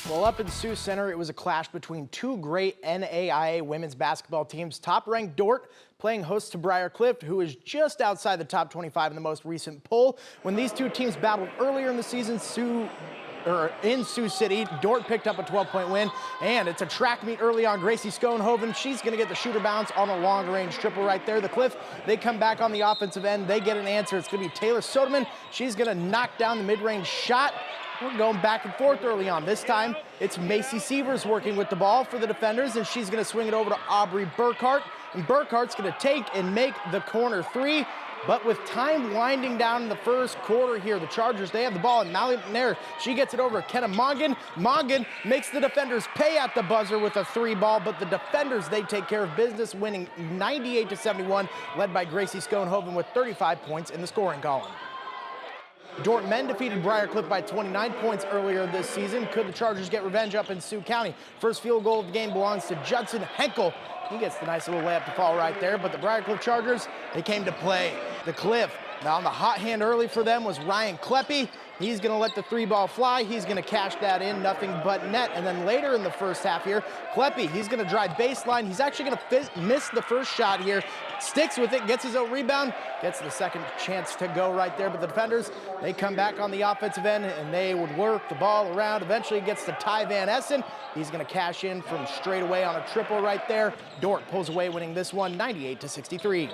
Well, up in Sioux Center, it was a clash between two great NAIA women's basketball teams. Top-ranked Dordt playing host to Briar Cliff, who is just outside the top 25 in the most recent poll. When these two teams battled earlier in the season, in Sioux City, Dordt picked up a 12-point win, and it's a track meet early on. Gracie Schoenhoven, she's going to get the shooter bounce on a long-range triple right there. The Cliff, they come back on the offensive end. They get an answer. It's going to be Taylor Soderman. She's going to knock down the mid-range shot. We're going back and forth early on. This time, it's Macy Sievers working with the ball for the defenders, and she's going to swing it over to Aubrey Burkhart. And Burkhart's going to take and make the corner three. But with time winding down in the first quarter here, the Chargers, they have the ball, and Mallory McNair, she gets it over to Kenna Mongan. Mongan makes the defenders pay at the buzzer with a three ball, but the defenders, they take care of business, winning 98-71, led by Gracie Schoenhoven with 35 points in the scoring column. Dordt men defeated Briar Cliff by 29 points earlier this season. Could the Chargers get revenge up in Sioux County? First field goal of the game belongs to Judson Henkel. He gets the nice little layup to fall right there, but the Briar Cliff Chargers, they came to play. The Cliff, now on the hot hand early for them was Ryan Kleppe. He's going to let the three ball fly. He's going to cash that in, nothing but net. And then later in the first half here, Kleppe, he's going to drive baseline. He's actually going to miss the first shot here. Sticks with it, gets his own rebound, gets the second chance to go right there. But the defenders, they come back on the offensive end, and they would work the ball around. Eventually it gets to Ty Van Essen. He's going to cash in from straight away on a triple right there. Dordt pulls away, winning this one 98-63.